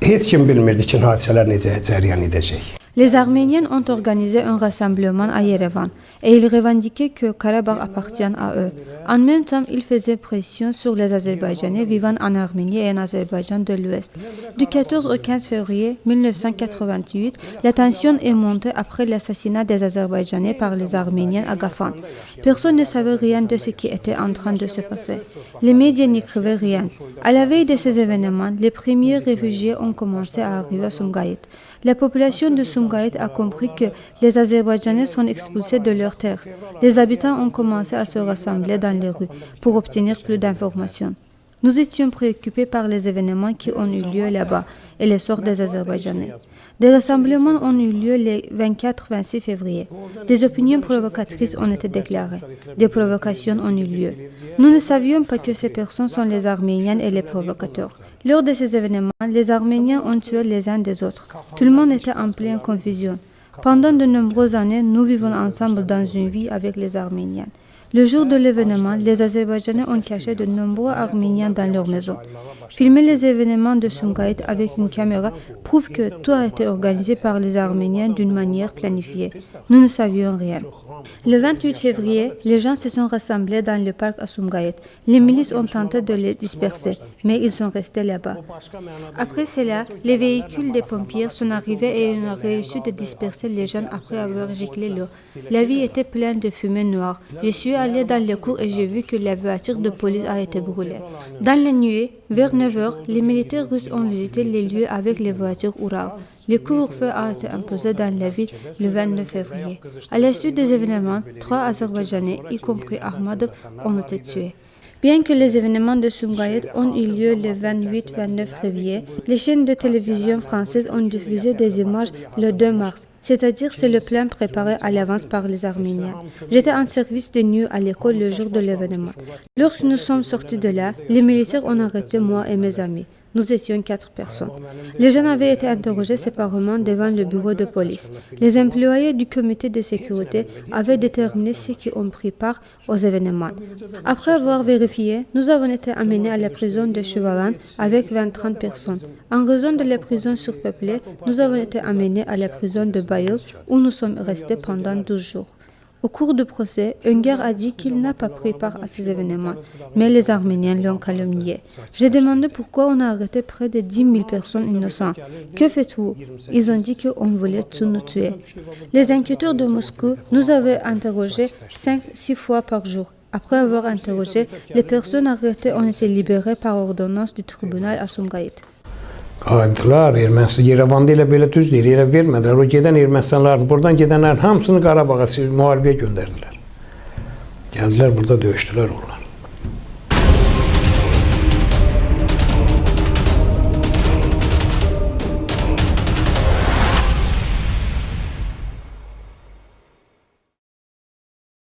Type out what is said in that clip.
Heç kim bilmirdi ki, hadisələr necə cəryan edəcək. Les Arméniens ont organisé un rassemblement à Yerevan et ils revendiquaient que Karabakh appartient à eux. En même temps, ils faisaient pression sur les Azerbaïdjanais vivant en Arménie et en Azerbaïdjan de l'Ouest. Du 14 au 15 février 1988, la tension est montée après l'assassinat des Azerbaïdjanais par les Arméniens à Gafan. Personne ne savait rien de ce qui était en train de se passer. Les médias n'écrivaient rien. À la veille de ces événements, les premiers réfugiés ont commencé à arriver à Sumgayit. La population de Sumgayit a compris que les Azerbaïdjanais sont expulsés de leurs terres. Les habitants ont commencé à se rassembler dans les rues pour obtenir plus d'informations. Nous étions préoccupés par les événements qui ont eu lieu là-bas et le sort des Azerbaïdjanais. Des rassemblements ont eu lieu les 24-26 février. Des opinions provocatrices ont été déclarées. Des provocations ont eu lieu. Nous ne savions pas que ces personnes sont les Arméniens et les provocateurs. Lors de ces événements, les Arméniens ont tué les uns des autres. Tout le monde était en pleine confusion. Pendant de nombreuses années, nous vivons ensemble dans une vie avec les Arméniens. Le jour de l'événement, les Azerbaïdjanais ont caché de nombreux Arméniens dans leur maison. Filmer les événements de Sumgayit avec une caméra prouve que tout a été organisé par les Arméniens d'une manière planifiée. Nous ne savions rien. Le 28 février, les gens se sont rassemblés dans le parc à Sumgayit. Les milices ont tenté de les disperser, mais ils sont restés là-bas. Après cela, les véhicules des pompiers sont arrivés et ont réussi de disperser les gens après avoir giclé l'eau. La ville était pleine de fumée noire. Je suis allé dans les cours et j'ai vu que la voiture de police a été brûlée. Dans la nuit, vers 9 h, les militaires russes ont visité les lieux avec les voitures Ural. Le couvre-feu a été imposé dans la ville le 29 février. À la suite des événements, 3 Azerbaïdjanais, y compris Ahmadov, ont été tués. Bien que les événements de Sumgayit ont eu lieu le 28-29 février, les chaînes de télévision françaises ont diffusé des images le 2 mars. C'est-à-dire c'est le plan préparé à l'avance par les Arméniens. J'étais en service de nuit à l'école le jour de l'événement. Lorsque nous sommes sortis de là, les militaires ont arrêté moi et mes amis. Nous étions 4 personnes. Les gens avaient été interrogés séparément devant le bureau de police. Les employés du comité de sécurité avaient déterminé ceux qui ont pris part aux événements. Après avoir vérifié, nous avons été amenés à la prison de Chevalan avec 20-30 personnes. En raison de la prison surpeuplée, nous avons été amenés à la prison de Bayıl où nous sommes restés pendant 12 jours. Au cours du procès, Önger a dit qu'il n'a pas pris part à ces événements, mais les Arméniens l'ont calomnié. J'ai demandé pourquoi on a arrêté près de 10 000 personnes innocentes. Que faites-vous? Ils ont dit qu'on voulait tous nous tuer. Les enquêteurs de Moscou nous avaient interrogés 5-6 fois par jour. Après avoir interrogé, les personnes arrêtées ont été libérées par ordonnance du tribunal à Sumgayit. Qayıtdılar, Ermənistan Yerevanda elə belə düz deyir, yerə vermədilər. O gedən Ermənistanların, buradan gedənlərin hamısını Qarabağa müharibəyə göndərdilər. Gəldilər, burada döyüşdülər onlar.